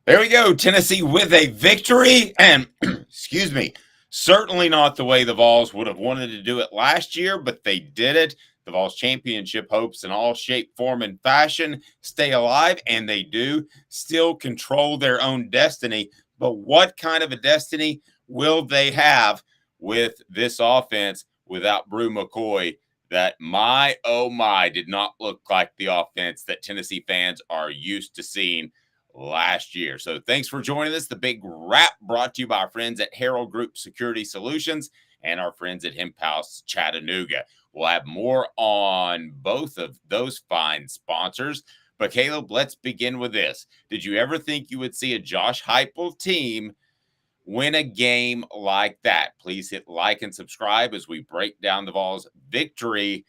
There we go. Tennessee with a victory. And, excuse me, certainly not the way the Vols would have wanted to do it last year, but they did it. The Vols championship hopes in all shape, form, and fashion stay alive, and they do still control their own destiny. But what kind of a destiny will they have with this offense without Brew McCoy? That oh my, did not look like the offense that Tennessee fans are used to seeing last year. So thanks for joining us. The Big Wrap brought to you by our friends at Harrell Group Security Solutions and our friends at Hemp House Chattanooga. We'll have more on both of those fine sponsors. But Caleb, let's begin with this. Did you ever think you would see a Josh Heupel team win a game like that? Please hit like and subscribe as we break down the Vols' victory,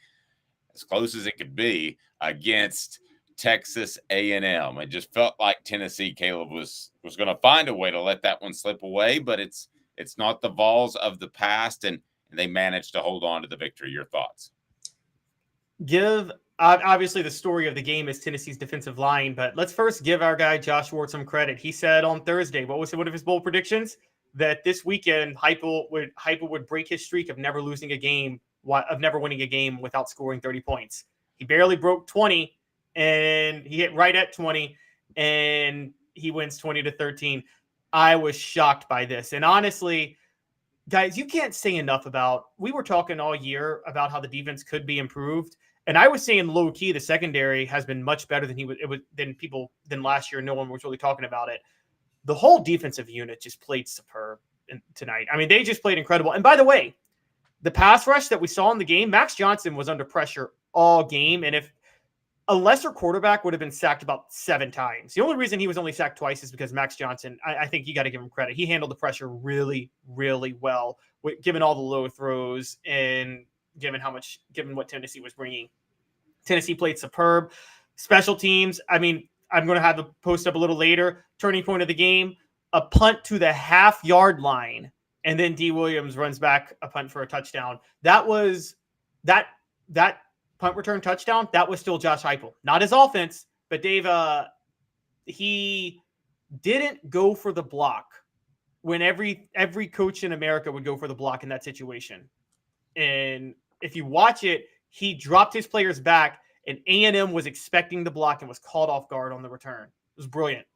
as close as it could be, against Texas A&M. It just felt like Tennessee, Caleb, was going to find a way to let that one slip away, but it's not the Vols of the past, and they managed to hold on to the victory. Your thoughts? Obviously, the story of the game is Tennessee's defensive line, but let's first give our guy Josh Ward some credit. He said on Thursday, what was one of his bold predictions? That this weekend Heupel would break his streak of never winning a game without scoring 30 points. He barely broke 20, and he hit right at 20, and he wins 20-13. I was shocked by this, and honestly, guys, you can't say enough about. We were talking all year about how the defense could be improved. And I was saying low key, the secondary has been much better than last year. No one was really talking about it. The whole defensive unit just played superb tonight. I mean, they just played incredible. And by the way, the pass rush that we saw in the game, Max Johnson was under pressure all game. And if a lesser quarterback would have been sacked about 7 times, the only reason he was only sacked twice is because Max Johnson, I think you got to give him credit. He handled the pressure really, really well, given all the low throws and given what Tennessee was bringing. Tennessee played superb. Special teams, I mean, I'm going to have a post up a little later. Turning point of the game, a punt to the half-yard line, and then D. Williams runs back a punt for a touchdown. That punt return touchdown, that was still Josh Heupel. Not his offense, but Dave, he didn't go for the block when every coach in America would go for the block in that situation. And if you watch it, he dropped his players back, and A&M was expecting the block and was caught off guard on the return. It was brilliant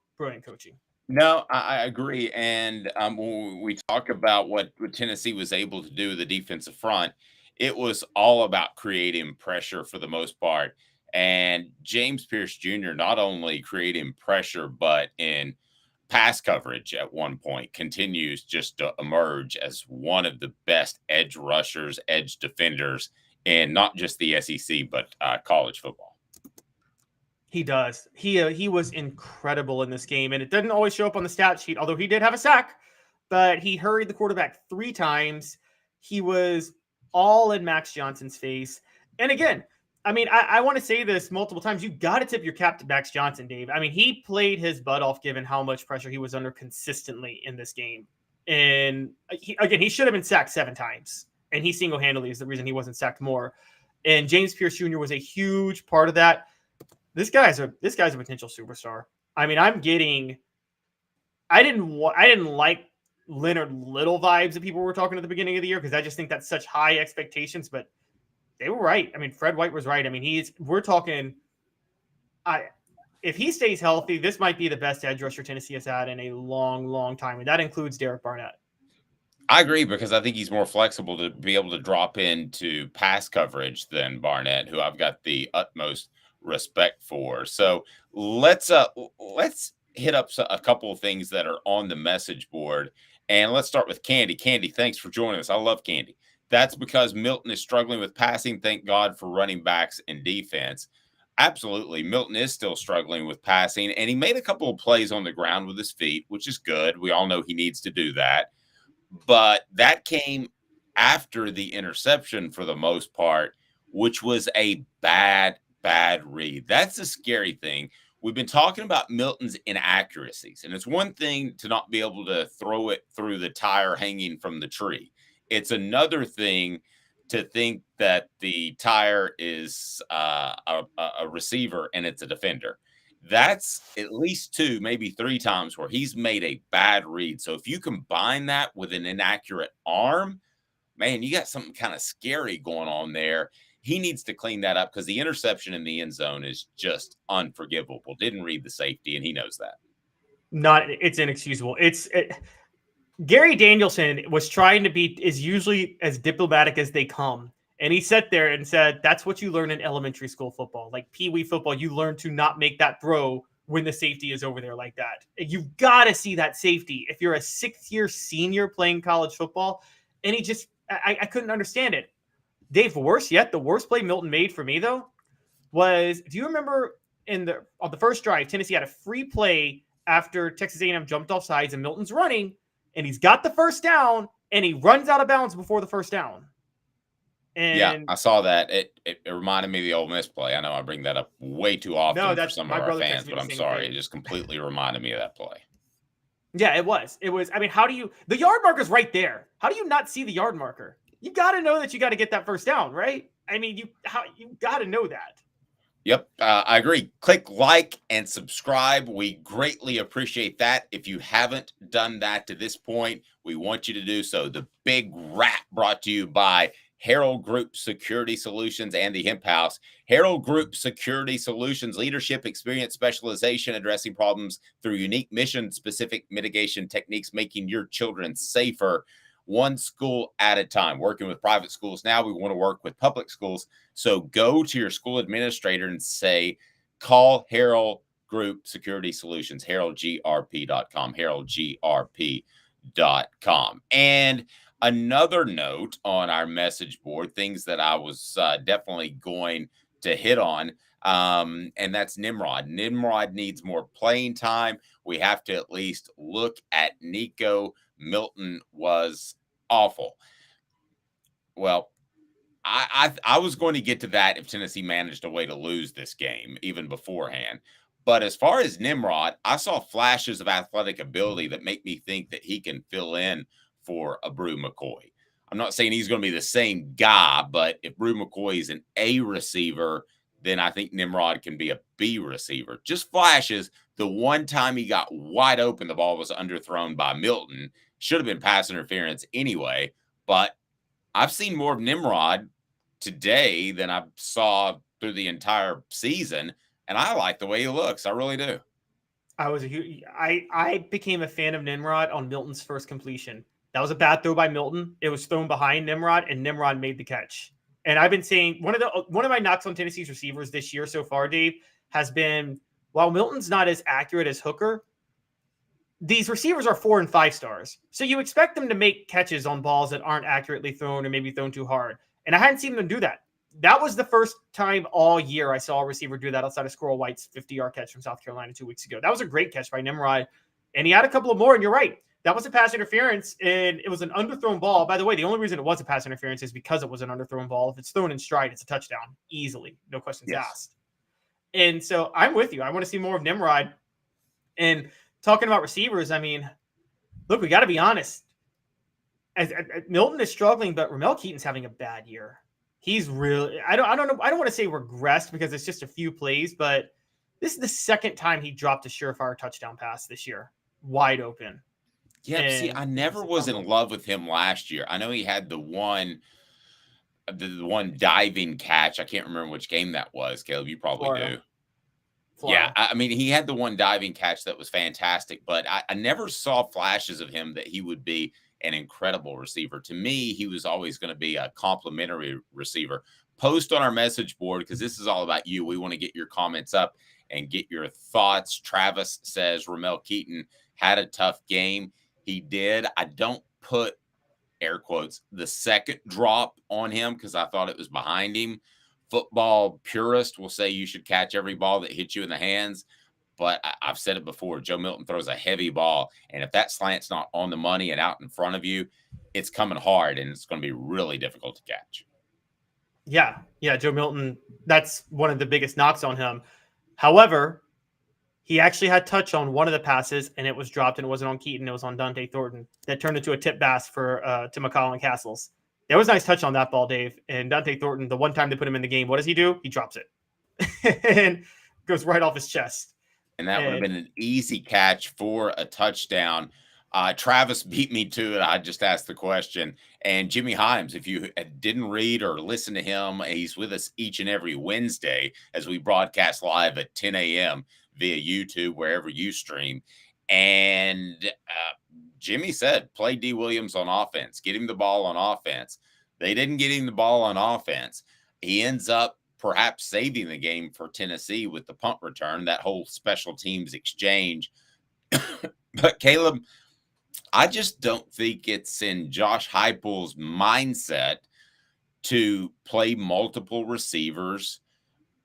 coaching. No, I agree. And when we talk about what Tennessee was able to do, the defensive front, it was all about creating pressure for the most part. And James Pierce Jr. not only creating pressure, but in pass coverage at one point continues just to emerge as one of the best edge rushers, edge defenders in not just the SEC, but college football. He does. He was incredible in this game, and it didn't always show up on the stat sheet, although he did have a sack, but he hurried the quarterback 3 times. He was all in Max Johnson's face. And again, I mean, I want to say this multiple times. You got to tip your cap to Max Johnson, Dave. I mean, he played his butt off given how much pressure he was under consistently in this game. And he should have been sacked 7 times. And he single-handedly is the reason he wasn't sacked more. And James Pierce Jr. was a huge part of that. This guy's a potential superstar. I mean, I didn't like Leonard Little vibes that people were talking at the beginning of the year because I just think that's such high expectations, but they were right. I mean, Fred White was right. I mean, we're talking if he stays healthy, this might be the best edge rusher Tennessee has had in a long, long time. And that includes Derek Barnett. I agree because I think he's more flexible to be able to drop into pass coverage than Barnett, who I've got the utmost respect for. So let's hit up a couple of things that are on the message board, and let's start with Candy. Candy, thanks for joining us. I love Candy. That's because Milton is struggling with passing. Thank God for running backs and defense. Absolutely. Milton is still struggling with passing, and he made a couple of plays on the ground with his feet, which is good. We all know he needs to do that. But that came after the interception for the most part, which was a bad read. That's the scary thing. We've been talking about Milton's inaccuracies, and it's one thing to not be able to throw it through the tire hanging from the tree. It's another thing to think that the tire is a receiver and it's a defender. That's at least 2, maybe 3 times where he's made a bad read. So if you combine that with an inaccurate arm, man, you got something kind of scary going on there. He needs to clean that up because the interception in the end zone is just unforgivable. Didn't read the safety, and he knows that. It's inexcusable. Gary Danielson was trying to is usually as diplomatic as they come. And he sat there and said, that's what you learn in elementary school football. Like Pee-wee football, you learn to not make that throw when the safety is over there like that. You've got to see that safety if you're a 6th-year senior playing college football. And I couldn't understand it. Dave, the worst play Milton made for me, though, was, do you remember on the first drive, Tennessee had a free play after Texas A&M jumped off sides and Milton's running, and he's got the first down, and he runs out of bounds before the first down. And yeah, I saw that. It reminded me of the Ole Miss play. I know I bring that up way too often for some of our fans, but I'm sorry. It just completely reminded me of that play. Yeah, it was. I mean, the yard marker's right there. How do you not see the yard marker? You got to know that you got to get that first down, right? I mean, you got to know that. Yep, I agree. Click like and subscribe. We greatly appreciate that. If you haven't done that to this point, we want you to do so. The Big Wrap brought to you by Harrell Group Security Solutions and the Hemp House. Harrell Group Security Solutions, leadership, experience, specialization, addressing problems through unique mission-specific mitigation techniques, making your children safer, one school at a time. Working with private schools now, we want to work with public schools. So go to your school administrator and say, call Harrell Group Security Solutions, harrellgrp.com, harrellgrp.com. And another note on our message board, things that I was definitely going to hit on, and that's Nimrod. Nimrod needs more playing time. We have to at least look at Nico. Milton was awful. Well, I was going to get to that if Tennessee managed a way to lose this game even beforehand. But as far as Nimrod, I saw flashes of athletic ability that make me think that he can fill in for a Brew McCoy. I'm not saying he's going to be the same guy, but if Brew McCoy is an A receiver, then I think Nimrod can be a B receiver. Just flashes. The one time he got wide open, the ball was underthrown by Milton. Should have been pass interference anyway. But I've seen more of Nimrod today than I saw through the entire season, and I like the way he looks. I really do. I became a fan of Nimrod on Milton's first completion. That was a bad throw by Milton. It was thrown behind Nimrod, and Nimrod made the catch. And I've been saying one of my knocks on Tennessee's receivers this year so far, Dave, has been, while Milton's not as accurate as Hooker, these receivers are 4 and 5 stars. So you expect them to make catches on balls that aren't accurately thrown or maybe thrown too hard. And I hadn't seen them do that. That was the first time all year I saw a receiver do that outside of Squirrel White's 50-yard catch from South Carolina 2 weeks ago. That was a great catch by Nimrod. And he had a couple of more, and you're right. That was a pass interference, and it was an underthrown ball. By the way, the only reason it was a pass interference is because it was an underthrown ball. If it's thrown in stride, it's a touchdown. Easily. No questions asked. And so I'm with you. I want to see more of Nimrod. And talking about receivers, I mean, look, we got to be honest. Milton is struggling, but Ramel Keaton's having a bad year. He's really, I don't know. I don't want to say regressed because it's just a few plays, but this is the second time he dropped a surefire touchdown pass this year, wide open. Yeah, see, I never was in love with him last year. I know he had the one diving catch. I can't remember which game that was, Caleb. You probably do. Florida. Yeah, I mean, he had the one diving catch that was fantastic, but I never saw flashes of him that he would be an incredible receiver. To me, he was always going to be a complimentary receiver. Post on our message board, because this is all about you. We want to get your comments up and get your thoughts. Travis says Ramel Keaton had a tough game. He did. I don't put, air quotes, the second drop on him because I thought it was behind him. Football purist will say you should catch every ball that hits you in the hands. But I've said it before, Joe Milton throws a heavy ball. And if that slant's not on the money and out in front of you, it's coming hard and it's going to be really difficult to catch. Yeah, Joe Milton, that's one of the biggest knocks on him. However, he actually had touch on one of the passes, and it was dropped, and it wasn't on Keaton. It was on Dante Thornton. That turned into a tip pass to McCall Castles. There was a nice touch on that ball, Dave. And Dante Thornton, the one time they put him in the game, what does he do? He drops it. And goes right off his chest. And that would have And been an easy catch for a touchdown. Travis beat me to it. I just asked the question. And Jimmy Himes, if you didn't read or listen to him, he's with us each and every Wednesday as we broadcast live at 10 a.m. via YouTube, wherever you stream. And Jimmy said, play D. Williams on offense, get him the ball on offense. They didn't get him the ball on offense. He ends up perhaps saving the game for Tennessee with the punt return, that whole special teams exchange. But Caleb, I just don't think it's in Josh Heupel's mindset to play multiple receivers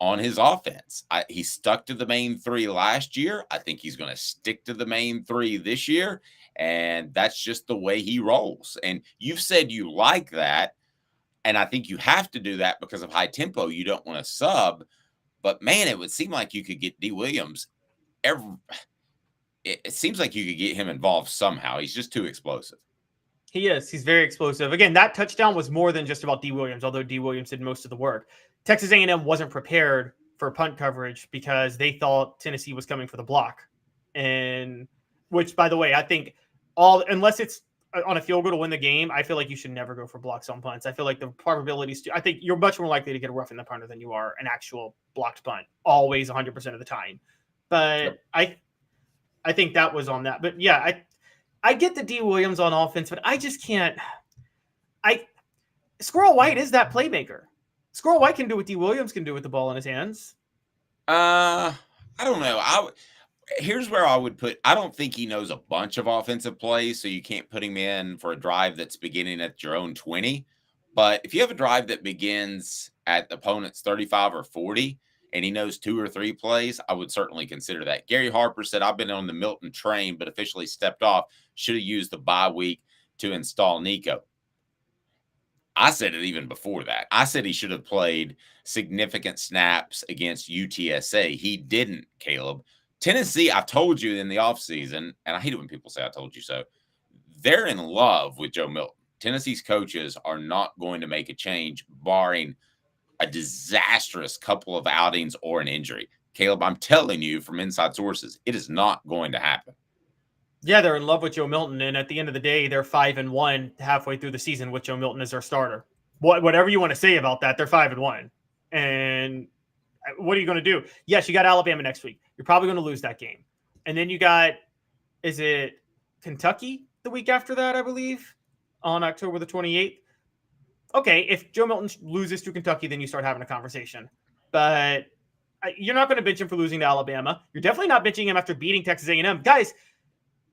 on his offense. He stuck to the main three last year. I think he's going to stick to the main three this year, and that's just the way he rolls. And you've said you like that, and I think you have to do that because of high tempo. You don't want to sub, but man, it would seem like you could get D. Williams it seems like you could get him involved somehow. He's just too explosive. he is. He's very explosive. Again, that touchdown was more than just about D. Williams, although D. Williams did most of the work. Texas A&M wasn't prepared for punt coverage because they thought Tennessee was coming for the block. And which, by the way, I think unless it's on a field goal to win the game, I feel like you should never go for blocks on punts. I feel like the probabilities, I think you're much more likely to get a rough in the punter than you are an actual blocked punt, always 100% of the time. But yep. I think that was on that. But yeah, I get the D. Williams on offense, but I just can't. Squirrel White is that playmaker. Squirrel White can do what D. Williams can do with the ball in his hands. I don't know. Here's where I would put. I don't think he knows a bunch of offensive plays, so you can't put him in for a drive that's beginning at your own 20. But if you have a drive that begins at the opponent's 35 or 40, and he knows 2 or 3 plays, I would certainly consider that. Gary Harper said, I've been on the Milton train, but officially stepped off. Should have used the bye week to install Nico. I said it even before that. I said he should have played significant snaps against UTSA. He didn't, Caleb. Tennessee, I told you in the offseason, and I hate it when people say I told you so, they're in love with Joe Milton. Tennessee's coaches are not going to make a change barring a disastrous couple of outings or an injury. Caleb, I'm telling you from inside sources, it is not going to happen. Yeah, they're in love with Joe Milton, and at the end of the day, they're 5-1 halfway through the season with Joe Milton as their starter. Whatever you want to say about that, they're 5-1. And what are you going to do? Yes, you got Alabama next week. You're probably going to lose that game. And then you got, is it Kentucky the week after that, I believe, on October the 28th? Okay, if Joe Milton loses to Kentucky, then you start having a conversation. But you're not going to bench him for losing to Alabama. You're definitely not benching him after beating Texas A&M. Guys,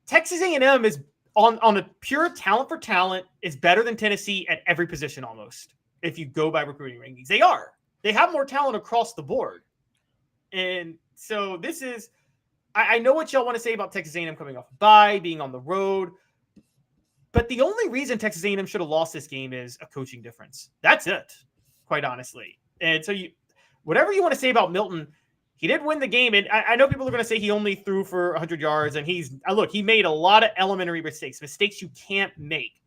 Texas A&M is on a pure talent for talent is better than Tennessee at every position almost. If you go by recruiting rankings, they are. They have more talent across the board. And so this is, I know what y'all want to say about Texas A&M coming off bye, being on the road. But the only reason Texas A&M should have lost this game is a coaching difference. That's it, quite honestly. And so whatever you want to say about Milton, he did win the game. And I know people are going to say he only threw for 100 yards. And he made a lot of elementary mistakes you can't make.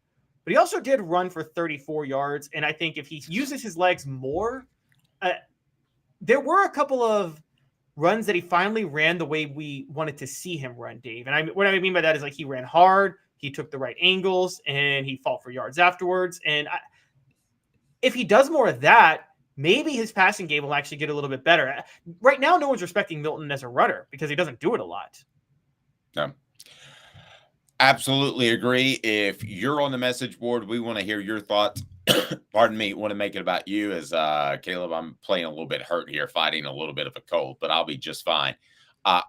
But he also did run for 34 yards. And I think if he uses his legs more, there were a couple of runs that he finally ran the way we wanted to see him run, Dave. And what I mean by that is like he ran hard, he took the right angles, and he fought for yards afterwards. And if he does more of that, maybe his passing game will actually get a little bit better. Right now, no one's respecting Milton as a runner because he doesn't do it a lot. No. Absolutely agree. If you're on the message board, we want to hear your thoughts. Pardon me, want to make it about you as Caleb, I'm playing a little bit hurt here, fighting a little bit of a cold, but I'll be just fine.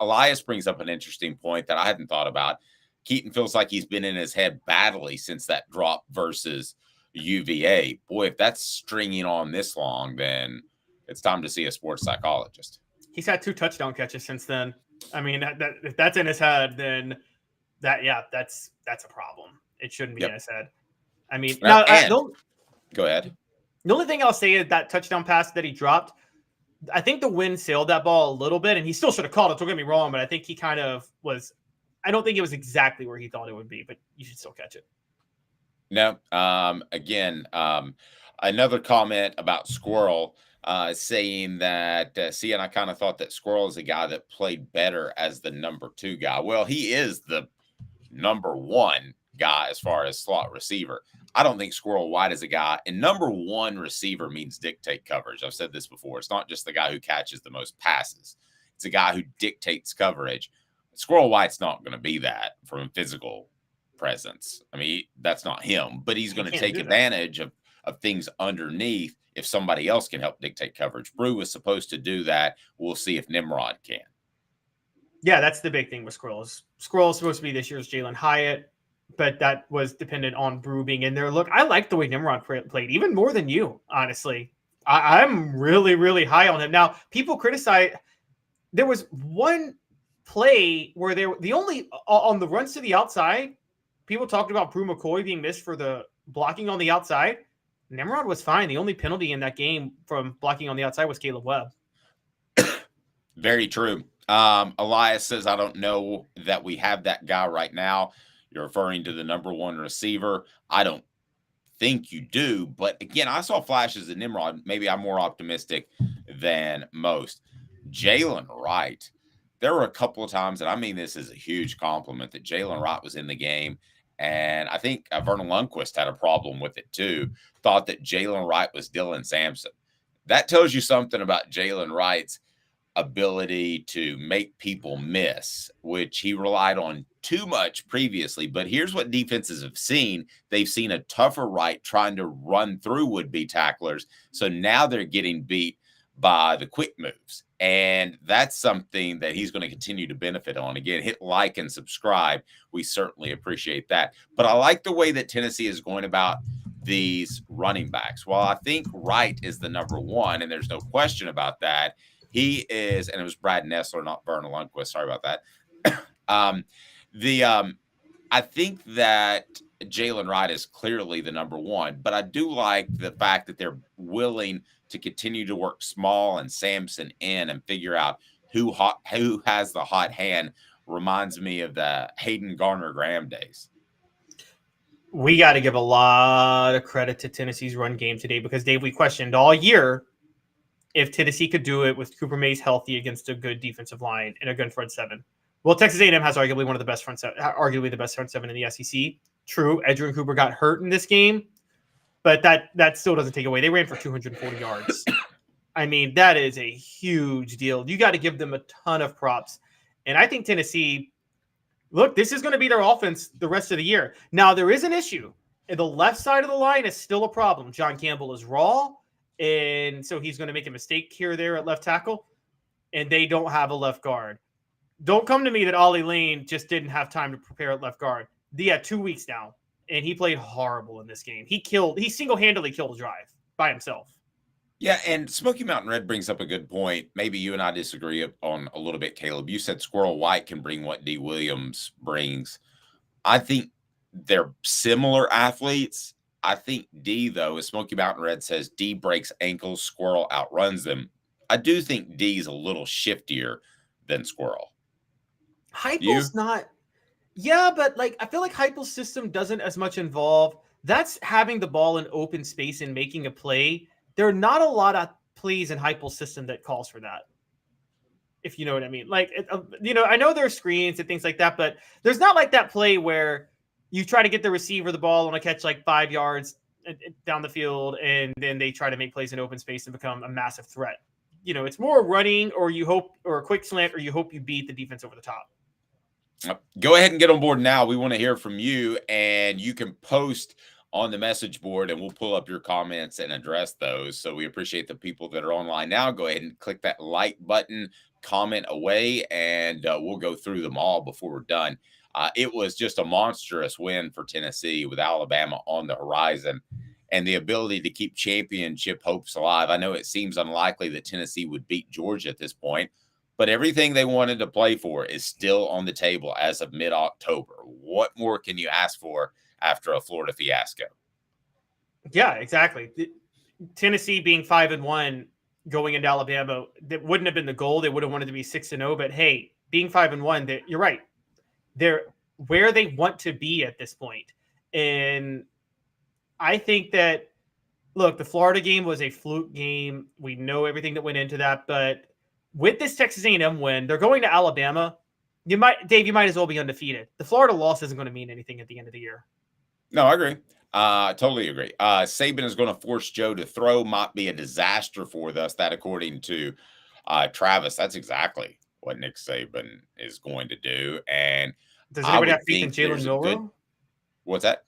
Elias brings up an interesting point that I hadn't thought about. Keaton feels like he's been in his head badly since that drop versus UVA. Boy, if that's stringing on this long, then it's time to see a sports psychologist. He's had 2 touchdown catches since then. I mean, if that's in his head, then that's a problem. It shouldn't be in his head. I mean, go ahead. The only thing I'll say is that touchdown pass that he dropped, I think the wind sailed that ball a little bit, and he still should have called it. Don't get me wrong, but I think he kind of was. I don't think it was exactly where he thought it would be, but you should still catch it. No. Again, another comment about Squirrel. saying that, see, and I kind of thought that Squirrel is a guy that played better as the number 2 guy. Well, he is the number 1 guy as far as slot receiver. I don't think Squirrel White is a guy, and number 1 receiver means dictate coverage. I've said this before. It's not just the guy who catches the most passes. It's a guy who dictates coverage. Squirrel White's not going to be that from physical presence. I mean, that's not him, but he's going to take advantage of things underneath if somebody else can help dictate coverage. Brew was supposed to do that. We'll see if Nimrod can. Yeah, that's the big thing with Squirrels. Squirrel's supposed to be this year's Jalen Hyatt, but that was dependent on Brew being in there. Look, I like the way Nimrod played, even more than you, honestly. I'm really, really high on him. Now, people criticize. There was one play where the only on the runs to the outside, people talked about Brew McCoy being missed for the blocking on the outside. Nimrod was fine. The only penalty in that game from blocking on the outside was Caleb Webb. Very true. Elias says, I don't know that we have that guy right now. You're referring to the number 1 receiver. I don't think you do. But again, I saw flashes of Nimrod. Maybe I'm more optimistic than most. Jalen Wright. There were a couple of times, and I mean this is a huge compliment, that Jalen Wright was in the game. And I think Vernon Lundquist had a problem with it too. Thought that Jalen Wright was Dylan Sampson. That tells you something about Jalen Wright's ability to make people miss, which he relied on too much previously. But here's what defenses have seen. They've seen a tougher Wright trying to run through would-be tacklers. So now they're getting beat by the quick moves. And that's something that he's going to continue to benefit on. Again, hit like and subscribe. We certainly appreciate that. But I like the way that Tennessee is going about these running backs. While I think Wright is the number 1, and there's no question about that, he is, and it was Brad Nessler, not Vernon Lundquist. Sorry about that. I think that Jalen Wright is clearly the number 1, but I do like the fact that they're willing to continue to work Small and Sampson in and figure out who has the hot hand. Reminds me of the Hayden Garner-Graham days. We got to give a lot of credit to Tennessee's run game today because, Dave, we questioned all year if Tennessee could do it with Cooper Mays healthy against a good defensive line and a good front 7. Well, Texas A&M has arguably one of the best arguably the best front 7 in the SEC. True, Edgerrin Cooper got hurt in this game, but that still doesn't take away. They ran for 240 yards. I mean, that is a huge deal. You got to give them a ton of props. And I think Tennessee, look, this is going to be their offense the rest of the year. Now, there is an issue. The left side of the line is still a problem. John Campbell is raw, and so he's going to make a mistake here or there at left tackle, and they don't have a left guard. Don't come to me that Ollie Lane just didn't have time to prepare at left guard. He had 2 weeks now, and he played horrible in this game. He single-handedly killed a drive by himself. Yeah, and Smoky Mountain Red brings up a good point. Maybe you and I disagree on a little bit, Caleb. You said Squirrel White can bring what D. Williams brings. I think they're similar athletes. I think D, though, as Smoky Mountain Red says, D breaks ankles, Squirrel outruns them. I do think D is a little shiftier than Squirrel. Heupel's not. Yeah, but I feel like Heupel's system doesn't as much involve. That's having the ball in open space and making a play. There are not a lot of plays in Heupel's system that calls for that. If you know what I mean. I know there are screens and things like that, but there's not like that play where you try to get the receiver the ball on a catch 5 yards down the field, and then they try to make plays in open space and become a massive threat. It's more running, or a quick slant, or you hope you beat the defense over the top. Go ahead and get on board now. We want to hear from you, and you can post on the message board, and we'll pull up your comments and address those. So we appreciate the people that are online now. Go ahead and click that like button, comment away, and we'll go through them all before we're done. It was just a monstrous win for Tennessee with Alabama on the horizon and the ability to keep championship hopes alive. I know it seems unlikely that Tennessee would beat Georgia at this point, but everything they wanted to play for is still on the table as of mid-October. What more can you ask for after a Florida fiasco? Yeah, exactly. Tennessee being 5-1 going into Alabama, that wouldn't have been the goal. They would have wanted to be 6-0, but hey, being 5-1, you're right. They're where they want to be at this point. And I think that Look, the Florida game was a fluke game. We know everything that went into that, but with this Texas A&M win, they're going to Alabama. You might as well be undefeated. The Florida loss isn't going to mean anything at the end of the year. No, I agree. Totally agree. Saban is going to force Joe to throw, might be a disaster for us. That, according to Travis, that's exactly what Nick Saban is going to do. And Does I anybody would have faith in think Jalen there's a good. Milroe? What's that?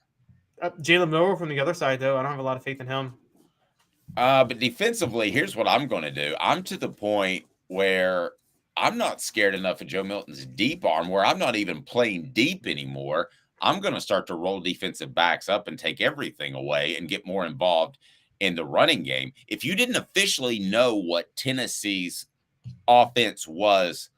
Jalen Milroe from the other side, though. I don't have a lot of faith in him. But defensively, here's what I'm going to do. I'm to the point where I'm not scared enough of Joe Milton's deep arm, where I'm not even playing deep anymore. I'm going to start to roll defensive backs up and take everything away and get more involved in the running game. If you didn't officially know what Tennessee's offense was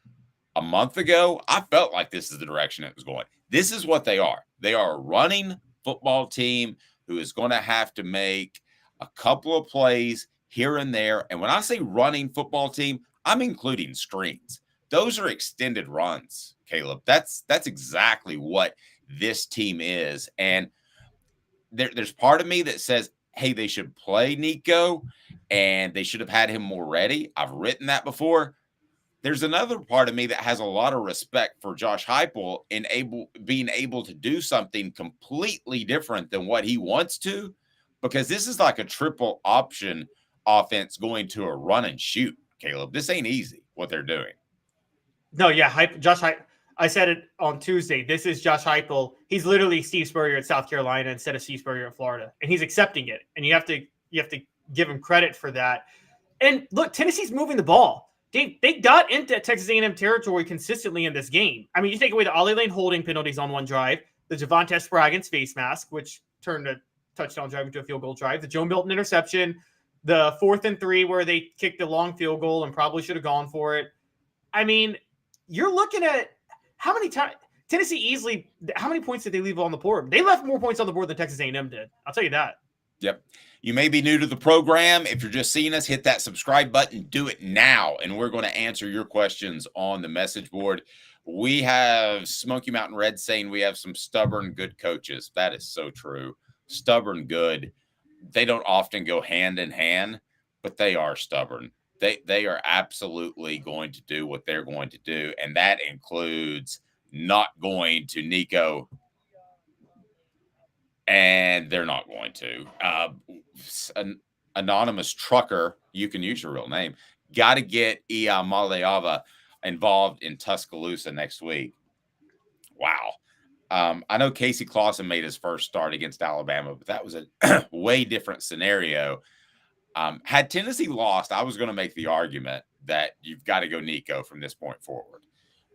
a month ago, I felt like this is the direction it was going. This is what they are. They are a running football team who is going to have to make a couple of plays here and there. And when I say running football team, I'm including screens. Those are extended runs, Caleb. That's exactly what this team is. And there's part of me that says, hey, they should play Nico and they should have had him more ready. I've written that before. There's another part of me that has a lot of respect for Josh Heupel in being able to do something completely different than what he wants to, because this is like a triple option offense going to a run and shoot, Caleb. This ain't easy what they're doing. No, yeah, I said it on Tuesday. This is Josh Heupel. He's literally Steve Spurrier at South Carolina instead of Steve Spurrier at Florida, and he's accepting it. And you have to give him credit for that. And look, Tennessee's moving the ball. They got into Texas A&M territory consistently in this game. I mean, you take away the Ollie Lane holding penalties on one drive, the Javonte Spraggins face mask, which turned a touchdown drive into a field goal drive, the Joe Milton interception, the 4th and 3 where they kicked a long field goal and probably should have gone for it. I mean, you're looking at how many times Tennessee easily. How many points did they leave on the board? They left more points on the board than Texas A&M did. I'll tell you that. Yep. You may be new to the program. If you're just seeing us, hit that subscribe button. Do it now, and we're going to answer your questions on the message board. We have Smoky Mountain Red saying we have some stubborn good coaches. That is so true. Stubborn good. They don't often go hand in hand, but they are stubborn. They are absolutely going to do what they're going to do, and that includes not going to Nico, and they're not going to. An anonymous trucker, you can use your real name, got to get Ia Maleava involved in Tuscaloosa next week. Wow. I know Casey Clausen made his first start against Alabama, but that was a way different scenario. Had Tennessee lost, I was going to make the argument that you've got to go Nico from this point forward.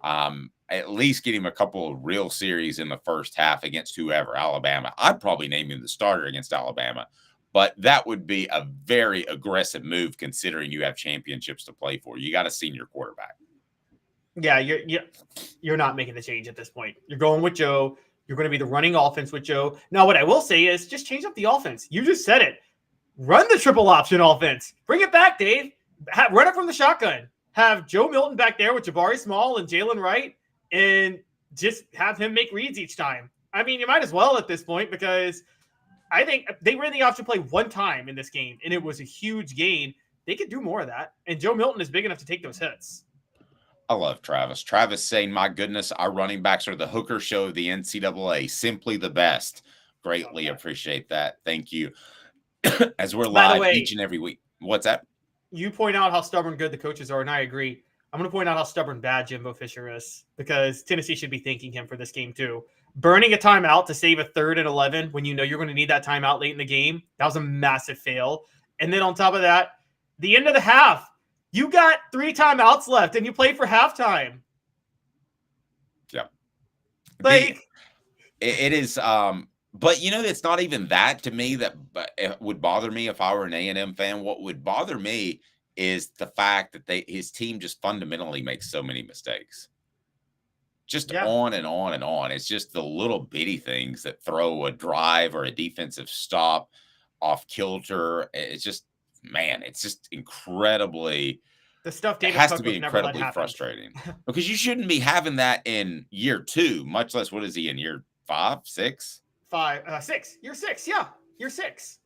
At least get him a couple of real series in the first half against whoever, Alabama. I'd probably name him the starter against Alabama, but that would be a very aggressive move considering you have championships to play for. You got a senior quarterback. Yeah, you're not making the change at this point. You're going with Joe. You're going to be the running offense with Joe. Now, what I will say is just change up the offense. You just said it. Run the triple option offense. Bring it back, Dave. Run it from the shotgun. Have Joe Milton back there with Jabari Small and Jalen Wright, and just have him make reads each time. I mean, you might as well at this point, because I think they ran the option play one time in this game, and it was a huge gain. They could do more of that, and Joe Milton is big enough to take those hits. I love Travis. Travis saying, my goodness, our running backs are the Hooker show of the NCAA. Simply the best. Greatly appreciate that. Thank you. As we're live each and every week. What's that? You point out how stubborn good the coaches are, and I agree. I'm going to point out how stubborn bad Jimbo Fisher is, because Tennessee should be thanking him for this game too. Burning a timeout to save a 3rd and 11 when you know you're going to need that timeout late in the game, that was a massive fail. And then on top of that, the end of the half, you got 3 timeouts left, and you played for halftime. Yep. Like, it is. But you know, it's not even that to me that would bother me if I were an A&M fan. What would bother me is the fact that his team just fundamentally makes so many mistakes. Just on and on and on. It's just the little bitty things that throw a drive or a defensive stop off kilter. It's just, man, it's just incredibly. The stuff David has to be incredibly frustrating, because you shouldn't be having that in year 2, much less what is he in year 5, 6? 6. You're 6. Yeah, you're 6.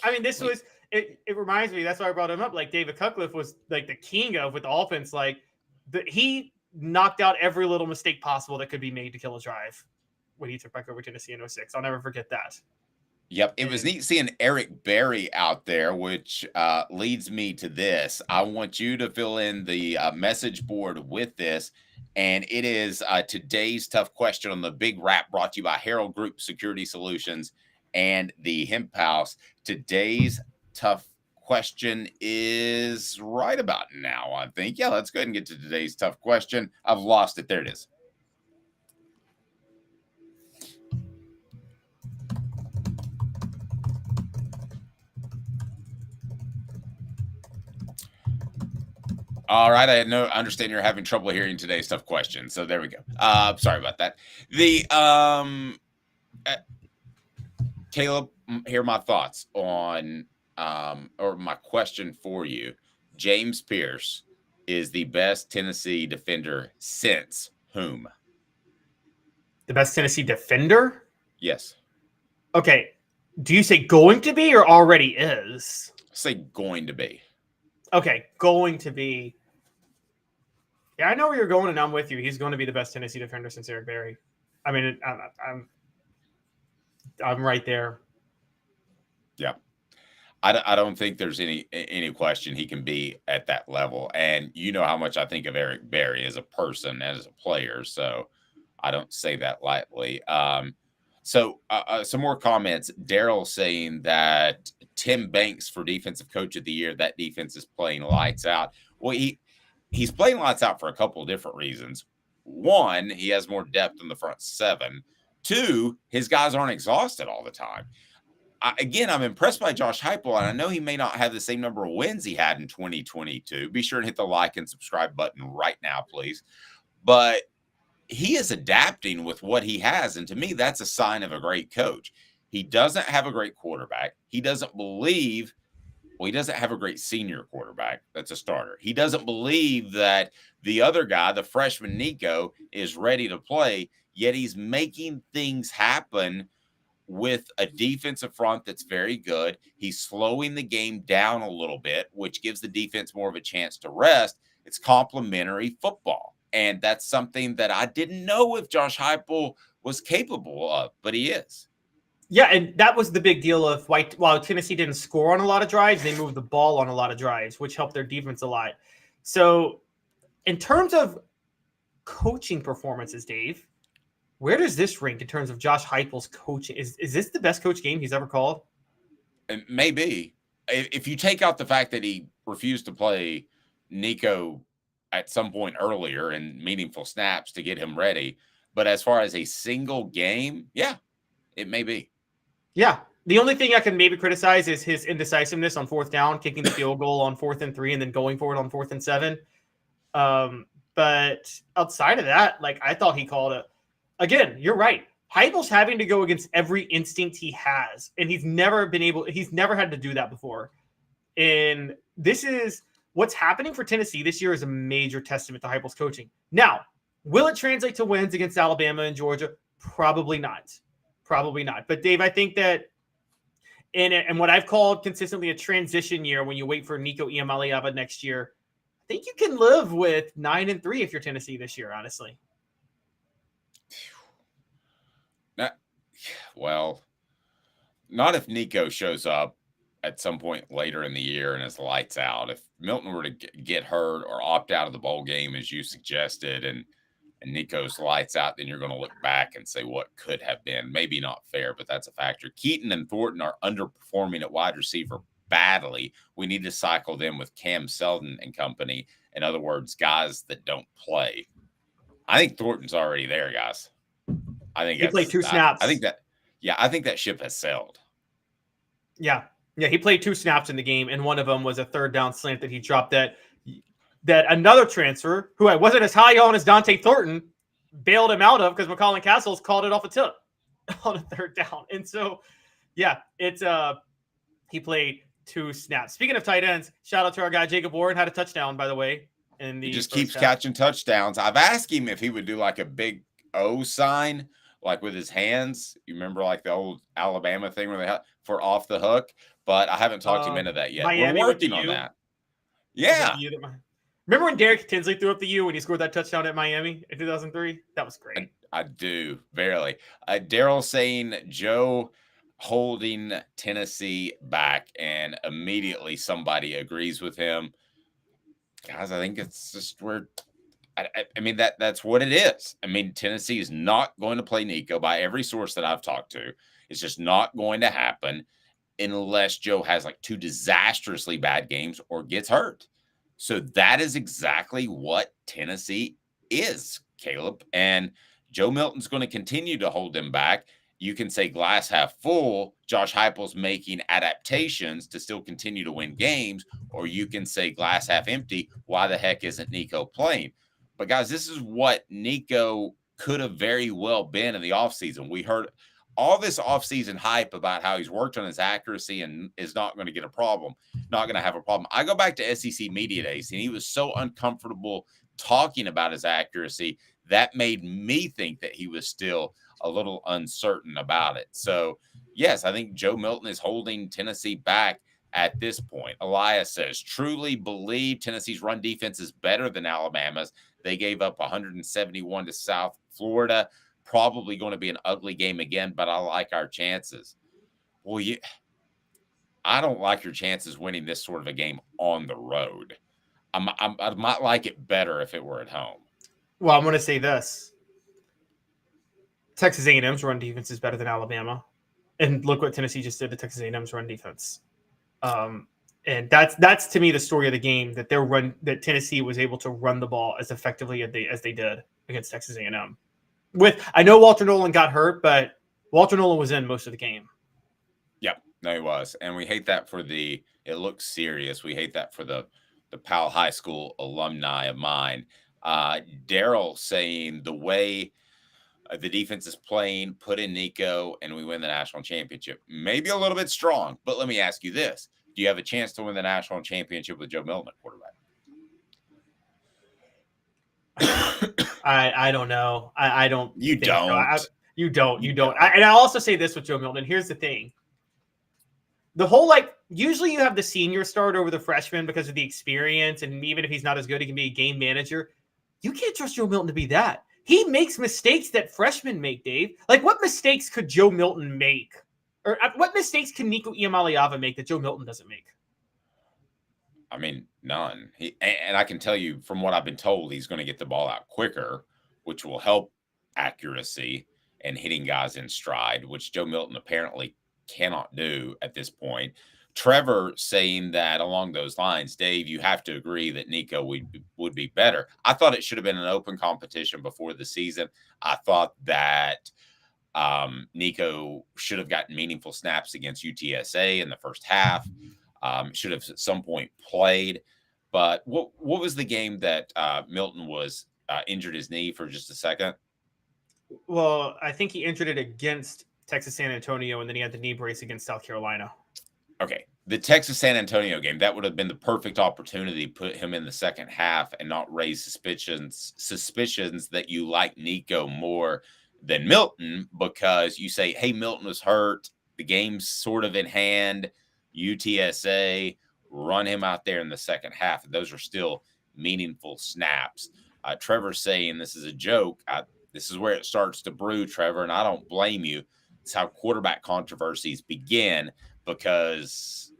I mean, this was it. It reminds me. That's why I brought him up. Like David Cutcliffe was like the king of with the offense. Like he knocked out every little mistake possible that could be made to kill a drive when he took back over Tennessee in 06. I'll never forget that. Yep, it was neat seeing Eric Berry out there, which leads me to this. I want you to fill in the message board with this, and it is today's tough question on the Big Wrap, brought to you by Harrell Group Security Solutions and the Hemp House. Today's tough question is right about now, I think. Yeah, let's go ahead and get to today's tough question. I've lost it. There it is. All right, I understand you're having trouble hearing today's tough question, so there we go. Sorry about that. The Caleb, here are my thoughts on or my question for you. James Pierce is the best Tennessee defender since whom? The best Tennessee defender? Yes. Okay. Do you say going to be or already is? Say going to be. Okay, going to be. Yeah, I know where you're going, and I'm with you. He's going to be the best Tennessee defender since Eric Berry. I mean, I'm right there. Yeah, I don't think there's any question he can be at that level. And you know how much I think of Eric Berry as a person, as a player. So I don't say that lightly. So some more comments. Daryl saying that Tim Banks for Defensive Coach of the Year. That defense is playing lights out. Well, he's playing lights out for a couple of different reasons. One, he has more depth in the front seven. Two, his guys aren't exhausted all the time. I'm impressed by Josh Heupel, and I know he may not have the same number of wins he had in 2022. Be sure to hit the like and subscribe button right now, please. But he is adapting with what he has, and to me, that's a sign of a great coach. He doesn't have a great quarterback. He doesn't have a great senior quarterback that's a starter. He doesn't believe that the other guy, the freshman Nico, is ready to play, yet he's making things happen with a defensive front that's very good. He's slowing the game down a little bit, which gives the defense more of a chance to rest. It's complementary football, and that's something that I didn't know if Josh Heupel was capable of, but he is. Yeah, and that was the big deal of while Tennessee didn't score on a lot of drives, they moved the ball on a lot of drives, which helped their defense a lot. So in terms of coaching performances, Dave, where does this rank in terms of Josh Heupel's coaching? Is this the best coach game he's ever called? It may be. If you take out the fact that he refused to play Nico at some point earlier in meaningful snaps to get him ready. But as far as a single game, yeah, it may be. Yeah. The only thing I can maybe criticize is his indecisiveness on fourth down, kicking the field goal on 4th and 3, and then going for it on 4th and 7. But outside of that, like I thought he called it. Again, you're right. Heupel's having to go against every instinct he has, and he's never had to do that before. And this is what's happening for Tennessee this year is a major testament to Heupel's coaching. Now, will it translate to wins against Alabama and Georgia? Probably not. Probably not. But Dave, I think that in what I've called consistently a transition year when you wait for Nico Iamaleava next year, I think you can live with 9-3 if you're Tennessee this year, honestly. Not if Nico shows up at some point later in the year and is lights out. If Milton were to get hurt or opt out of the bowl game, as you suggested, and Nico's lights out, then you're going to look back and say what could have been. Maybe not fair, but that's a factor. Keaton and Thornton are underperforming at wide receiver badly. We need to cycle them with Cam Selden and company. In other words, guys that don't play. I think Thornton's already there, guys. I think he played 2 snaps. I think that ship has sailed. Yeah. Yeah, he played 2 snaps in the game, and one of them was a 3rd down slant that he dropped that another transfer, who I wasn't as high on as Dante Thornton, bailed him out of because McCollum Castles called it off a tip on a 3rd down. And so, yeah, he played 2 snaps. Speaking of tight ends, shout out to our guy Jacob Warren, had a touchdown, by the way. He just keeps catching touchdowns. I've asked him if he would do like a big O sign, like with his hands. You remember like the old Alabama thing where they had for off the hook, but I haven't talked him into that yet. Miami We're with the working on U. that. Was that Yeah, the U that remember when Derrick Tinsley threw up the U when he scored that touchdown at Miami in 2003? That was great. I do, barely. Daryl saying Joe holding Tennessee back, and immediately somebody agrees with him. Guys, I think it's just where I mean that's what it is. I mean, Tennessee is not going to play Nico by every source that I've talked to. It's just not going to happen unless Joe has like 2 disastrously bad games or gets hurt. So that is exactly what Tennessee is, Caleb. And Joe Milton's going to continue to hold them back. You can say glass half full, Josh Heupel's making adaptations to still continue to win games, or you can say glass half empty, why the heck isn't Nico playing? But guys, this is what Nico could have very well been in the offseason. We heard all this offseason hype about how he's worked on his accuracy and is not going to get a problem, not going to have a problem. I go back to SEC Media Days, and he was so uncomfortable talking about his accuracy that made me think that he was still a little uncertain about it. So, yes, I think Joe Milton is holding Tennessee back at this point. Elias says, truly believe Tennessee's run defense is better than Alabama's. They gave up 171 to South Florida. Probably going to be an ugly game again, but I like our chances. Well, I don't like your chances winning this sort of a game on the road. I might like it better if it were at home. Well, I'm going to say this. Texas A&M's run defense is better than Alabama. And look what Tennessee just did to Texas A&M's run defense. And that's to me the story of the game, that that Tennessee was able to run the ball as effectively as they did against Texas A&M. I know Walter Nolan got hurt, but Walter Nolan was in most of the game. Yep, no, he was, and we hate that for it looks serious. We hate that for the Powell High School alumni of mine. Daryl saying the way the defense is playing, put in Nico, and we win the national championship. Maybe a little bit strong, but let me ask you this: do you have a chance to win the national championship with Joe Milton at quarterback? I don't know. I don't. You don't. So. You don't. And I'll also say this with Joe Milton. Here's the thing. The whole, usually you have the senior start over the freshman because of the experience, and even if he's not as good, he can be a game manager. You can't trust Joe Milton to be that. He makes mistakes that freshmen make, Dave. What mistakes could Joe Milton make? Or what mistakes can Nico Iamaleava make that Joe Milton doesn't make? I mean, none. And I can tell you from what I've been told, he's going to get the ball out quicker, which will help accuracy and hitting guys in stride, which Joe Milton apparently cannot do at this point. Trevor saying that along those lines, Dave, you have to agree that Nico would be better. I thought it should have been an open competition before the season. I thought that Nico should have gotten meaningful snaps against UTSA in the first half. Should have at some point played. But what was the game that Milton was injured his knee for just a second? Well, I think he injured it against Texas San Antonio, and then he had the knee brace against South Carolina. Okay. The Texas San Antonio game, that would have been the perfect opportunity to put him in the second half and not raise suspicions that you like Nico more than Milton, because you say, hey, Milton was hurt. The game's sort of in hand. UTSA, run him out there in the second half. Those are still meaningful snaps. Trevor's saying this is a joke. This is where it starts to brew, Trevor, and I don't blame you. It's how quarterback controversies begin, because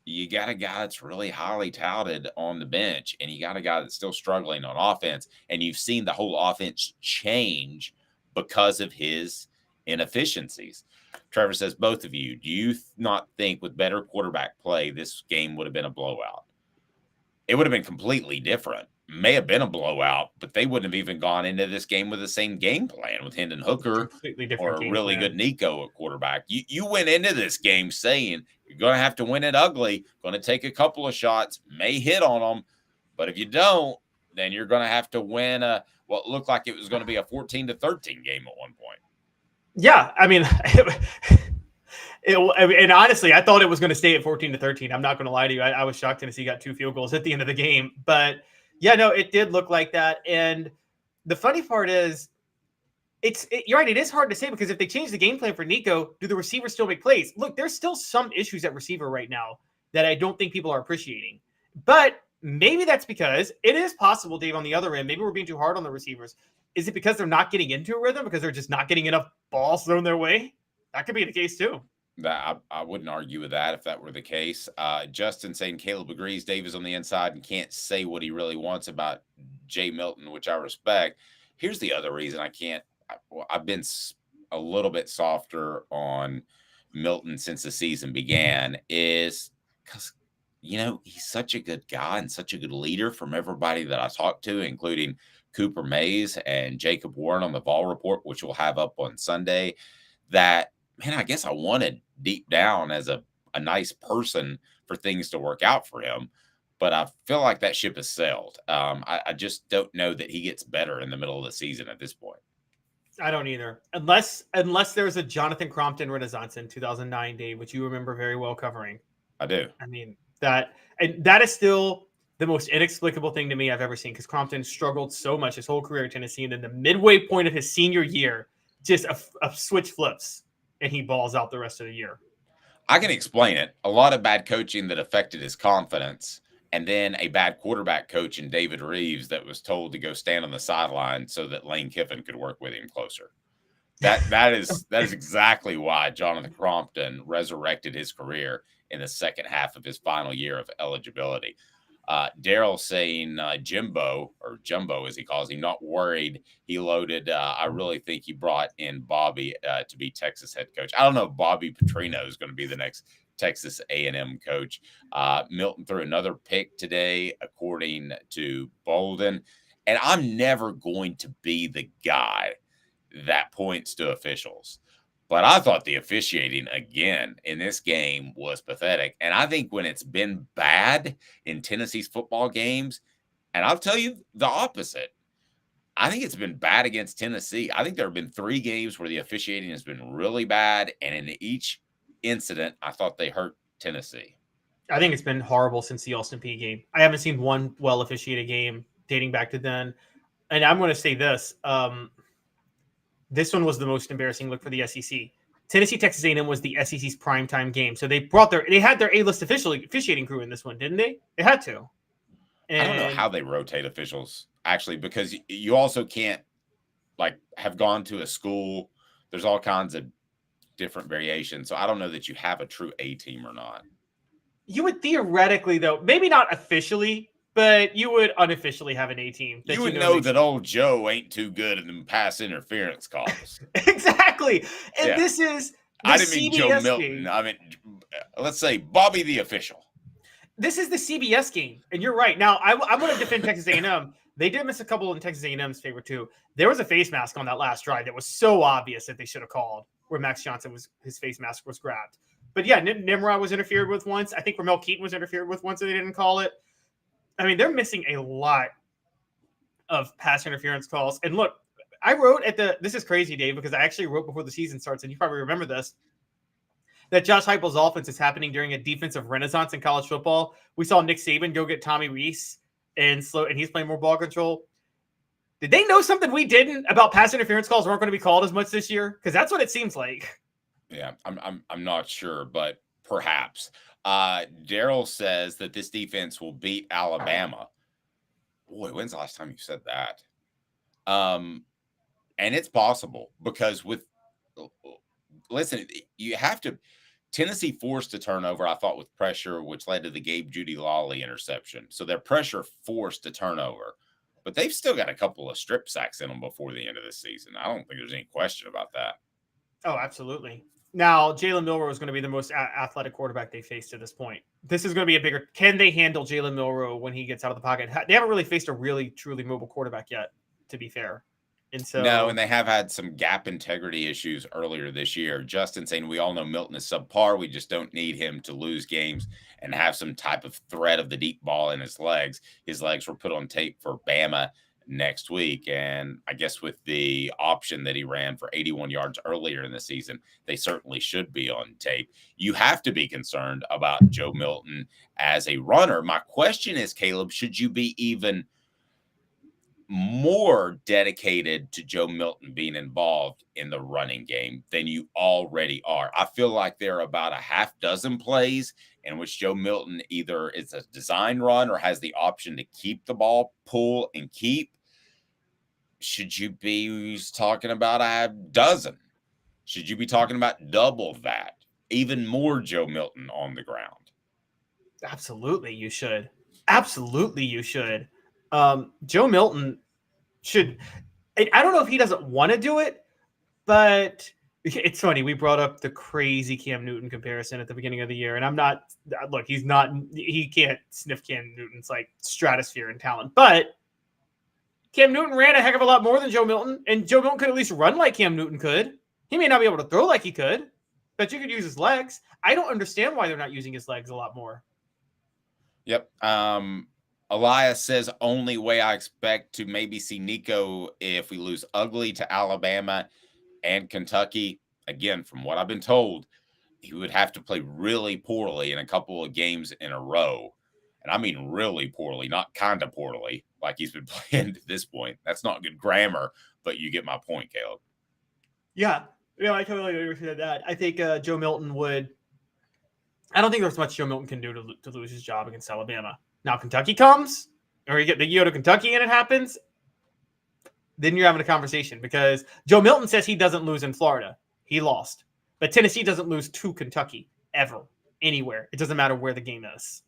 you got a guy that's really highly touted on the bench, and you got a guy that's still struggling on offense, and you've seen the whole offense change because of his inefficiencies. Trevor says, both of you, do you not think with better quarterback play, this game would have been a blowout? It would have been completely different. May have been a blowout, but they wouldn't have even gone into this game with the same game plan with Hendon Hooker or a really good Nico at quarterback. You went into this game saying you're going to have to win it ugly, going to take a couple of shots, may hit on them, but if you don't, then you're going to have to win what looked like it was going to be a 14-13 game at one point. Yeah, I mean, and honestly, I thought it was going to stay at 14-13. I'm not going to lie to you. I was shocked Tennessee got 2 field goals at the end of the game. But, yeah, no, it did look like that. And the funny part is You're right. It is hard to say because if they change the game plan for Nico, do the receivers still make plays? Look, there's still some issues at receiver right now that I don't think people are appreciating. But maybe that's because it is possible, Dave, on the other end, maybe we're being too hard on the receivers. Is it because they're not getting into a rhythm because they're just not getting enough balls thrown their way? That could be the case too. I wouldn't argue with that if that were the case. Justin saying Caleb agrees Dave is on the inside and can't say what he really wants about Jay Milton, which I respect. Here's the other reason I can't. I've been a little bit softer on Milton since the season began is because, he's such a good guy and such a good leader from everybody that I talked to, including Cooper Mays and Jacob Warren on the Vol Report, which we'll have up on Sunday, that, man, I guess I wanted deep down as a nice person for things to work out for him. But I feel like that ship has sailed. I just don't know that he gets better in the middle of the season at this point. I don't either. Unless there's a Jonathan Crompton renaissance in 2009, Dave, which you remember very well covering. I do. I mean, that is still the most inexplicable thing to me I've ever seen because Crompton struggled so much his whole career at Tennessee. And then the midway point of his senior year, just a switch flips and he balls out the rest of the year. I can explain it. A lot of bad coaching that affected his confidence. And then a bad quarterback coach in David Reeves that was told to go stand on the sideline so that Lane Kiffin could work with him closer. That is exactly why Jonathan Crompton resurrected his career in the second half of his final year of eligibility. Daryl saying Jimbo, or Jumbo as he calls him, not worried. He loaded. I really think he brought in Bobby to be Texas head coach. I don't know if Bobby Petrino is going to be the next Texas A&M coach. Milton threw another pick today, according to Bolden. And I'm never going to be the guy that points to officials. But I thought the officiating again in this game was pathetic. And I think when it's been bad in Tennessee's football games, and I'll tell you the opposite, I think it's been bad against Tennessee. I think there have been 3 games where the officiating has been really bad. And in each incident, I thought they hurt Tennessee. I think it's been horrible since the Austin Peay game. I haven't seen one well officiated game dating back to then. And I'm going to say this. This one was the most embarrassing look for the SEC. Tennessee Texas A&M was the SEC's primetime game. So they had their A-list officiating crew in this one, didn't they? They had to. And I don't know how they rotate officials, actually, because you also can't have gone to a school. There's all kinds of different variations. So I don't know that you have a true A team or not. You would theoretically, though, maybe not officially, but you would unofficially have an A team. You would know that old Joe ain't too good in them pass interference calls. Exactly. And this is I didn't mean CBS Joe Milton. Game. I mean, let's say Bobby the official. This is the CBS game. And you're right. Now, I'm going to defend Texas A&M. They did miss a couple in Texas A&M's favor, too. There was a face mask on that last drive that was so obvious that they should have called where Max Johnson his face mask was grabbed. But yeah, Nimrod was interfered with once. I think Ramel Keaton was interfered with once and they didn't call it. I mean, they're missing a lot of pass interference calls. And look, I wrote this is crazy, Dave, because I actually wrote before the season starts, and you probably remember this, that Josh Heupel's offense is happening during a defensive renaissance in college football. We saw Nick Saban go get Tommy Rees and he's playing more ball control. Did they know something we didn't about pass interference calls weren't going to be called as much this year? Because that's what it seems like. Yeah, I'm not sure, but perhaps. Daryl says that this defense will beat Alabama. Boy, when's the last time you said that? And it's possible because listen, you have to. Tennessee forced a turnover, I thought, with pressure, which led to the Gabe Judy-Lawley interception. So their pressure forced a turnover. But they've still got a couple of strip sacks in them before the end of the season. I don't think there's any question about that. Oh, absolutely. Now, Jalen Milroe is going to be the most athletic quarterback they faced to this point. This is going to be a bigger – can they handle Jalen Milroe when he gets out of the pocket? They haven't really faced a really, truly mobile quarterback yet, to be fair. And so no, and they have had some gap integrity issues earlier this year. Justin saying we all know Milton is subpar. We just don't need him to lose games and have some type of threat of the deep ball in his legs. His legs were put on tape for Bama next week. And I guess with the option that he ran for 81 yards earlier in the season, they certainly should be on tape. You have to be concerned about Joe Milton as a runner. My question is, Caleb, should you be even more dedicated to Joe Milton being involved in the running game than you already are. I feel like there are about a half dozen plays in which Joe Milton either is a design run or has the option to keep the ball, pull, and keep. Should you be talking about a dozen? Should you be talking about double that? Even more Joe Milton on the ground. Absolutely, you should. Absolutely, you should. Joe Milton should. I don't know if he doesn't want to do it, but it's funny. We brought up the crazy Cam Newton comparison at the beginning of the year, and I'm not. Look, he's not. He can't sniff Cam Newton's like stratosphere and talent, but Cam Newton ran a heck of a lot more than Joe Milton, and Joe Milton could at least run like Cam Newton could. He may not be able to throw like he could, but you could use his legs. I don't understand why they're not using his legs a lot more. Yep. Elias says only way I expect to maybe see Nico if we lose ugly to Alabama and Kentucky. Again, from what I've been told, he would have to play really poorly in a couple of games in a row. And I mean really poorly, not kind of poorly, like he's been playing at this point. That's not good grammar, but you get my point, Caleb. Yeah, I totally understand that. I think Joe Milton would. I don't think there's much Joe Milton can do to lose his job against Alabama. Now Kentucky comes, or you go to Kentucky and it happens, then you're having a conversation because Joe Milton says he doesn't lose in Florida. He lost. But Tennessee doesn't lose to Kentucky ever, anywhere. It doesn't matter where the game is.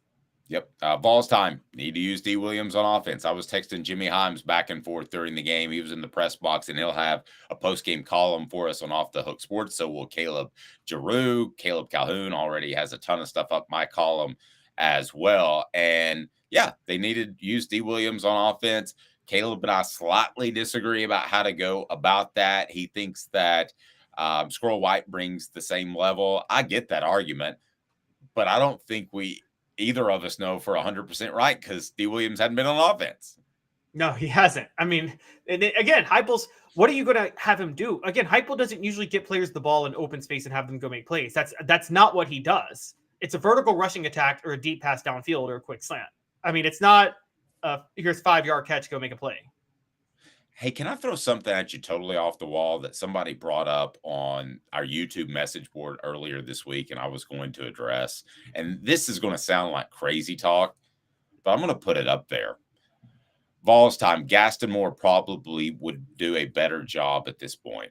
Yep. Vols time. Need to use D. Williams on offense. I was texting Jimmy Himes back and forth during the game. He was in the press box, and he'll have a post-game column for us on Off the Hook Sports. So will Caleb Giroux. Caleb Calhoun already has a ton of stuff up my column as well. And, yeah, they needed to use D. Williams on offense. Caleb and I slightly disagree about how to go about that. He thinks that Squirrel White brings the same level. I get that argument, but I don't think either of us know for 100% right because D. Williams hadn't been on offense. No, he hasn't. I mean, again, Heupel's, what are you going to have him do? Again, Heupel doesn't usually get players the ball in open space and have them go make plays. That's not what he does. It's a vertical rushing attack or a deep pass downfield or a quick slant. I mean, it's not here's 5-yard catch, go make a play. Hey, can I throw something at you totally off the wall that somebody brought up on our YouTube message board earlier this week and I was going to address? And this is going to sound like crazy talk, but I'm going to put it up there. Vols time, Gaston Moore probably would do a better job at this point.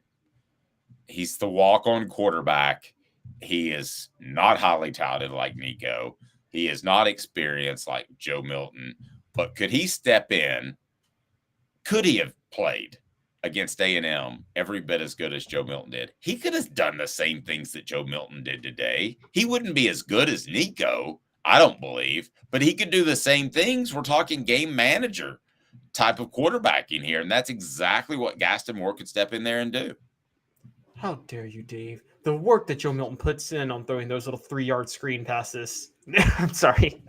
He's the walk-on quarterback. He is not highly touted like Nico. He is not experienced like Joe Milton. But could he step in? Could he have played against A&M every bit as good as Joe Milton did? He could have done the same things that Joe Milton did today. He wouldn't be as good as Nico, I don't believe, but he could do the same things. We're talking game manager type of quarterbacking here, and that's exactly what Gaston Moore could step in there and do. How dare you, Dave? The work that Joe Milton puts in on throwing those little 3-yard screen passes. I'm sorry.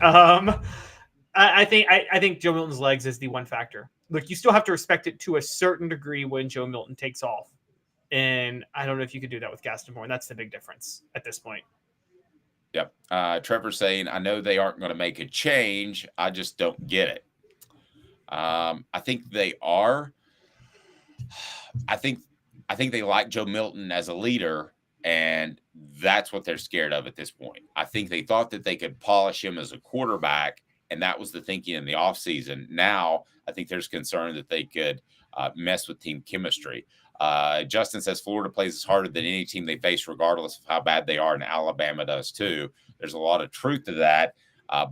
I think Joe Milton's legs is the one factor. Look, you still have to respect it to a certain degree when Joe Milton takes off. And I don't know if you could do that with Gaston Moore. And that's the big difference at this point. Yep. Trevor's saying, I know they aren't going to make a change. I just don't get it. I think they are. I think they like Joe Milton as a leader, and that's what they're scared of at this point. I think they thought that they could polish him as a quarterback, and that was the thinking in the offseason. Now, I think there's concern that they could mess with team chemistry. Justin says Florida plays harder than any team they face, regardless of how bad they are, and Alabama does too. There's a lot of truth to that,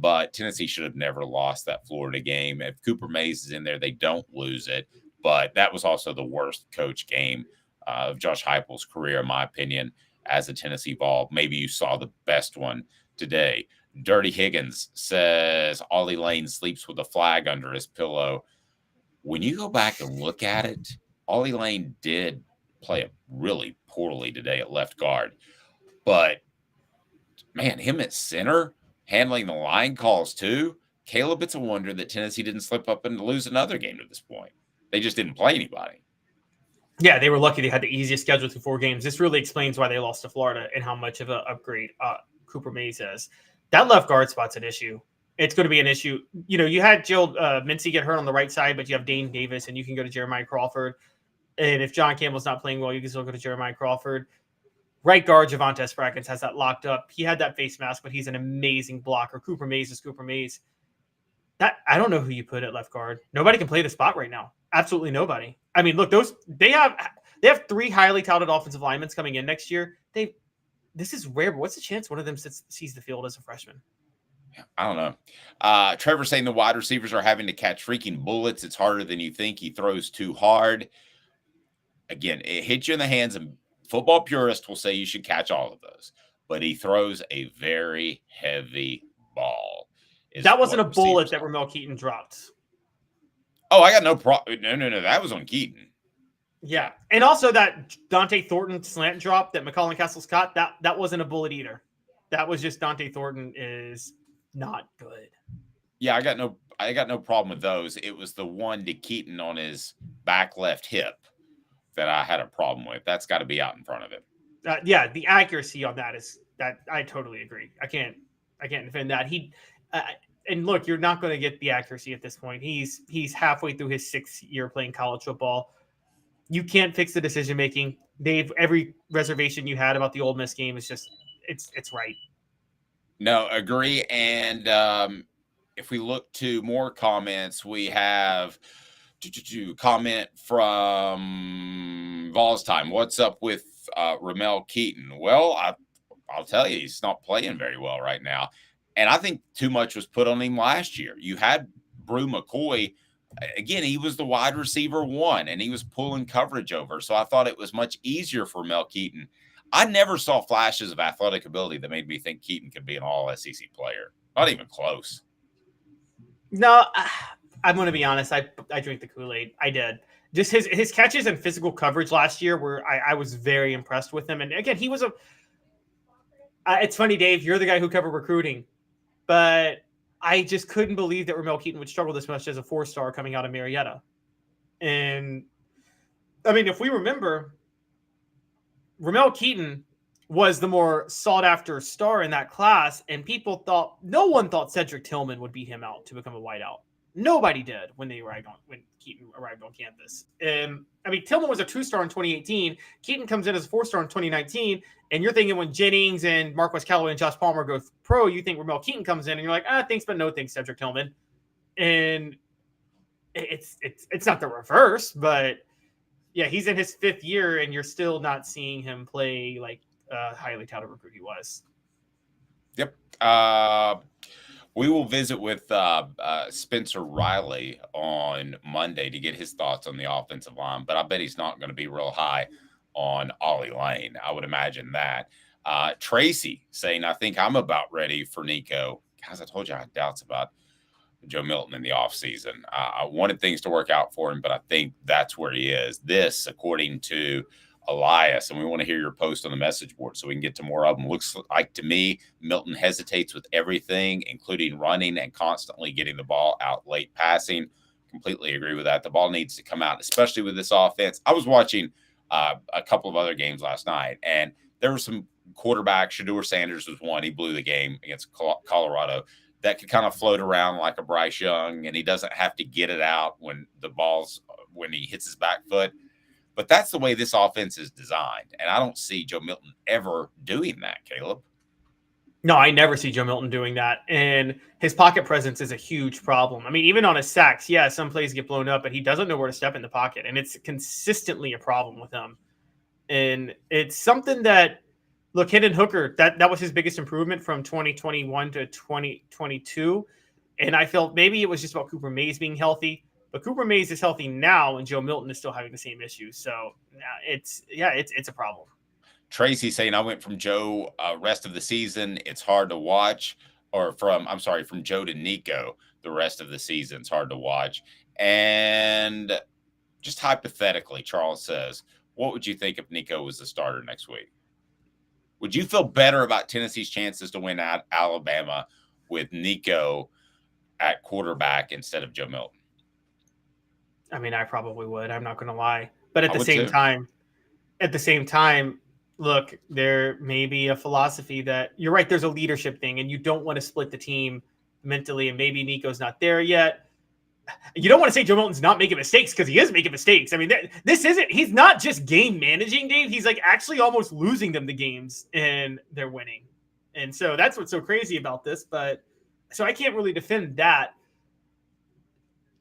but Tennessee should have never lost that Florida game. If Cooper Mays is in there, they don't lose it. But that was also the worst coach game of Josh Heupel's career, in my opinion, as a Tennessee Vol. Maybe you saw the best one today. Dirty Higgins says Ollie Lane sleeps with a flag under his pillow. When you go back and look at it, Ollie Lane did play it really poorly today at left guard. But, man, him at center, handling the line calls too. Caleb, it's a wonder that Tennessee didn't slip up and lose another game to this point. They just didn't play anybody. Yeah, they were lucky they had the easiest schedule through 4 games. This really explains why they lost to Florida and how much of an upgrade Cooper Mays is. That left guard spot's an issue. it's going to be an issue. You had Jill Mincy get hurt on the right side, but you have Dane Davis, and you can go to Jeremiah Crawford. And if John Campbell's not playing well, you can still go to Jeremiah Crawford. Right guard Javonte Sprackens has that locked up. He had that face mask, but he's an amazing blocker. Cooper Mays is Cooper Mays. I don't know who you put at left guard. Nobody can play the spot right now. Absolutely nobody. I mean, look, they have 3 highly touted offensive linemen coming in next year. This is rare, but what's the chance one of them sees the field as a freshman? I don't know. Trevor saying the wide receivers are having to catch freaking bullets. It's harder than you think. He throws too hard. Again, it hits you in the hands, and football purists will say you should catch all of those. But he throws a very heavy ball. That wasn't a bullet that Ramel Keaton dropped. Oh, I got no problem. No. That was on Keaton. Yeah. And also that Dante Thornton slant drop that McCollum Castles caught, that wasn't a bullet either. That was just Dante Thornton is not good. Yeah, I got no problem with those. It was the one to Keaton on his back left hip that I had a problem with. That's got to be out in front of him. Yeah, the accuracy on that is that I totally agree. I can't defend that. And look, you're not going to get the accuracy at this point. He's halfway through his 6th year playing college football. You can't fix the decision making. Dave, every reservation you had about the Ole Miss game is just it's right. No, agree. And if we look to more comments, we have comment from Vols Time. What's up with Ramel Keaton? Well, I'll tell you, he's not playing very well right now. And I think too much was put on him last year. You had Brew McCoy. Again, he was the wide receiver 1, and he was pulling coverage over. So I thought it was much easier for Mel Keaton. I never saw flashes of athletic ability that made me think Keaton could be an all-SEC player. Not even close. No, I'm going to be honest. I drank the Kool-Aid. I did. Just his catches and physical coverage last year where I was very impressed with him. And again, he was it's funny, Dave, you're the guy who covered recruiting, but I just couldn't believe that Ramel Keaton would struggle this much as a 4-star coming out of Marietta. And I mean, if we remember, Ramel Keaton was the more sought after star in that class. And no one thought Cedric Tillman would beat him out to become a wideout. Nobody did when Keaton arrived on campus. I mean, Tillman was a 2-star in 2018. Keaton comes in as a 4-star in 2019. And you're thinking when Jennings and Marquez Callaway and Josh Palmer go pro, you think Ramel Keaton comes in and you're like, thanks, but no thanks, Cedric Tillman. And it's not the reverse, but yeah, he's in his 5th year and you're still not seeing him play like a highly touted recruit he was. Yep. We will visit with Spencer Riley on Monday to get his thoughts on the offensive line, but I bet he's not going to be real high on Ollie Lane. I would imagine that. Tracy saying, I think I'm about ready for Nico. Guys, I told you I had doubts about Joe Milton in the offseason. I wanted things to work out for him, but I think that's where he is. This, according to Elias, and we want to hear your post on the message board so we can get to more of them. Looks like to me, Milton hesitates with everything, including running and constantly getting the ball out late passing. Completely agree with that. The ball needs to come out, especially with this offense. I was watching a couple of other games last night, and there were some quarterbacks. Shedeur Sanders was one. He blew the game against Colorado. That could kind of float around like a Bryce Young, and he doesn't have to get it out when he hits his back foot. But that's the way this offense is designed, and I don't see Joe Milton ever doing that, Caleb. No, I never see Joe Milton doing that, and his pocket presence is a huge problem. I mean, even on his sacks, yeah, some plays get blown up, but he doesn't know where to step in the pocket, and it's consistently a problem with him. And it's something that, look, Hendon Hooker, that was his biggest improvement from 2021 to 2022, and I felt maybe it was just about Cooper Mays being healthy. But Cooper Mays is healthy now, and Joe Milton is still having the same issues. So it's a problem. Tracy saying, I went from Joe rest of the season. It's hard to watch. Or from Joe to Nico the rest of the season. It's hard to watch. And just hypothetically, Charles says, what would you think if Nico was the starter next week? Would you feel better about Tennessee's chances to win at Alabama with Nico at quarterback instead of Joe Milton? I mean, I probably would. I'm not going to lie. But at the same time, look, there may be a philosophy that you're right. There's a leadership thing, and you don't want to split the team mentally, and maybe Nico's not there yet. You don't want to say Joe Milton's not making mistakes because he is making mistakes. I mean, he's not just game managing, Dave. He's like actually almost losing them the games and they're winning. And so that's what's so crazy about this. But so I can't really defend that.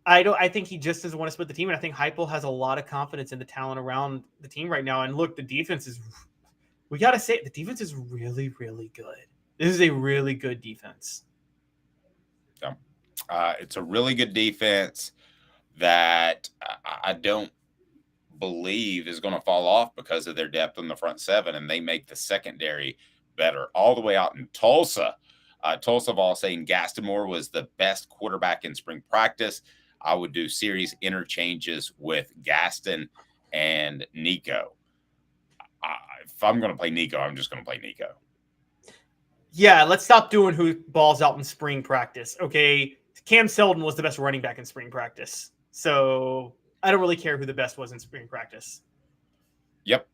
I think he just doesn't want to split the team. And I think Heupel has a lot of confidence in the talent around the team right now. And look, the defense is, we got to say, the defense is really, really good. This is a really good defense. It's a really good defense that I don't believe is going to fall off because of their depth in the front seven, and they make the secondary better. All the way out in Tulsa, Tulsa Vols saying Gaston was the best quarterback in spring practice. I would do series interchanges with Gaston and Nico. If I'm going to play Nico, I'm just going to play Nico. Yeah, let's stop doing who balls out in spring practice. Okay, Cam Seldon was the best running back in spring practice. So I don't really care who the best was in spring practice. Yep.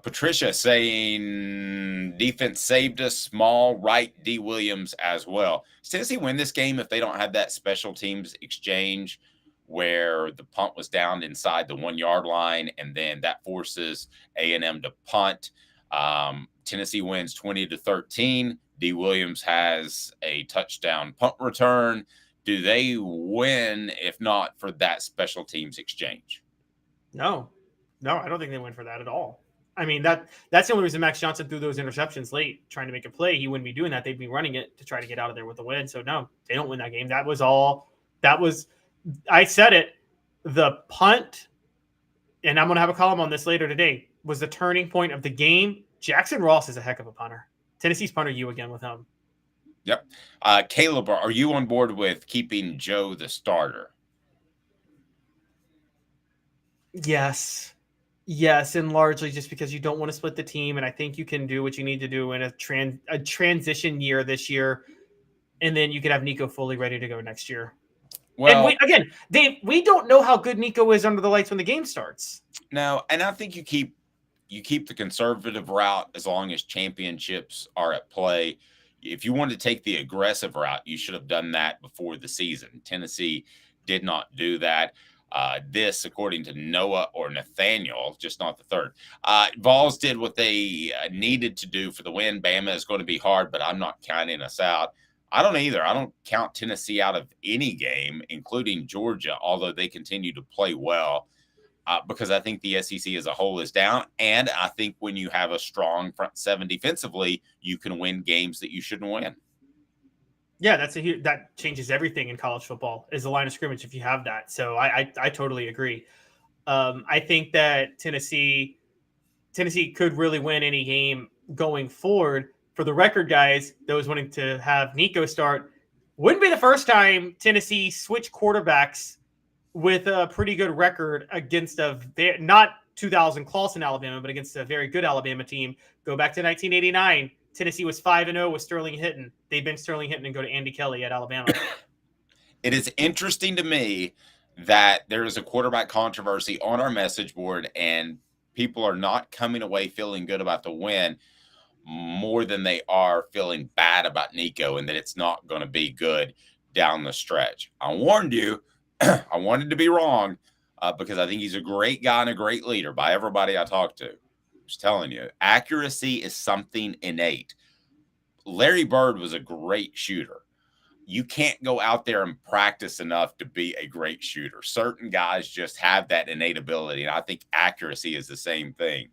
Patricia saying defense saved us. Small right D Williams as well. Does Tennessee win this game if they don't have that special teams exchange where the punt was down inside the 1 yard line and then that forces A&M to punt? Tennessee wins 20-13. D Williams has a touchdown punt return. Do they win if not for that special teams exchange? No, I don't think they win for that at all. I mean, that's the only reason Max Johnson threw those interceptions late, trying to make a play. He wouldn't be doing that. They'd be running it to try to get out of there with the win. So no, they don't win that game. I said it, the punt, and I'm going to have a column on this later today, was the turning point of the game. Jackson Ross is a heck of a punter. Tennessee's punter you again with him. Yep. Caleb, are you on board with keeping Joe the starter? Yes, and largely just because you don't want to split the team, and I think you can do what you need to do in a transition year this year, and then you could have Nico fully ready to go next year. Well, and Dave, we don't know how good Nico is under the lights when the game starts. No, and I think you keep the conservative route as long as championships are at play. If you wanted to take the aggressive route, you should have done that before the season. Tennessee did not do that. This, according to Noah or Nathaniel, just not the third, Vols did what they needed to do for the win. Bama is going to be hard, but I'm not counting us out. I don't either. I don't count Tennessee out of any game, including Georgia, although they continue to play well, because I think the SEC as a whole is down. And I think when you have a strong front seven defensively, you can win games that you shouldn't win. Yeah, that changes everything in college football is the line of scrimmage if you have that. So I totally agree. I think that Tennessee could really win any game going forward. For the record, guys, those wanting to have Nico start, wouldn't be the first time Tennessee switched quarterbacks with a pretty good record against not 2000 Clawson, Alabama, but against a very good Alabama team. Go back to 1989. Tennessee was 5-0 with Sterling Hinton. They bench Sterling Hinton and go to Andy Kelly at Alabama. It is interesting to me that there is a quarterback controversy on our message board, and people are not coming away feeling good about the win more than they are feeling bad about Nico and that it's not going to be good down the stretch. I warned you. I wanted to be wrong because I think he's a great guy and a great leader by everybody I talk to. Just telling you, accuracy is something innate. Larry Bird was a great shooter. You can't go out there and practice enough to be a great shooter. Certain guys just have that innate ability, and I think accuracy is the same thing.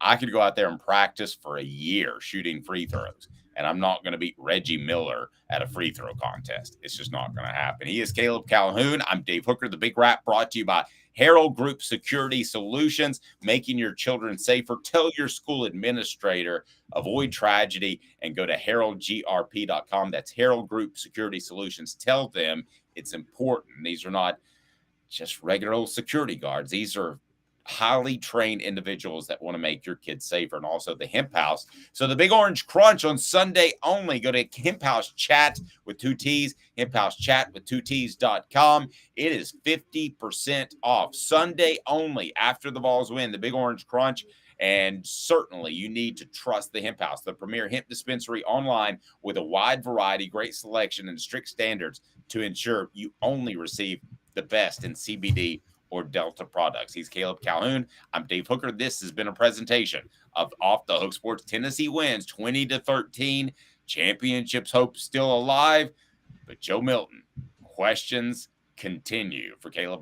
I could go out there and practice for a year shooting free throws, and I'm not going to beat Reggie Miller at a free throw contest. It's just not going to happen. He is Caleb Calhoun. I'm Dave Hooker, the Big Rap, brought to you by Harrell Group Security Solutions, making your children safer. Tell your school administrator, avoid tragedy, and go to harrellgrp.com. That's Harrell Group Security Solutions. Tell them it's important. These are not just regular old security guards. These are highly trained individuals that want to make your kids safer, and also the Hemp House. So the Big Orange Crunch on Sunday only. Go to Hemp House Chat with 2 T's, Hemp House Chat with 2T's.com. It is 50% off Sunday only after the Vols win. The Big Orange Crunch. And certainly you need to trust the Hemp House, the premier hemp dispensary online with a wide variety, great selection, and strict standards to ensure you only receive the best in CBD or Delta products. He's Caleb Calhoun. I'm Dave Hooker. This has been a presentation of Off the Hook Sports. Tennessee wins 20-13. Championships hope still alive. But Joe Milton, questions continue for Caleb.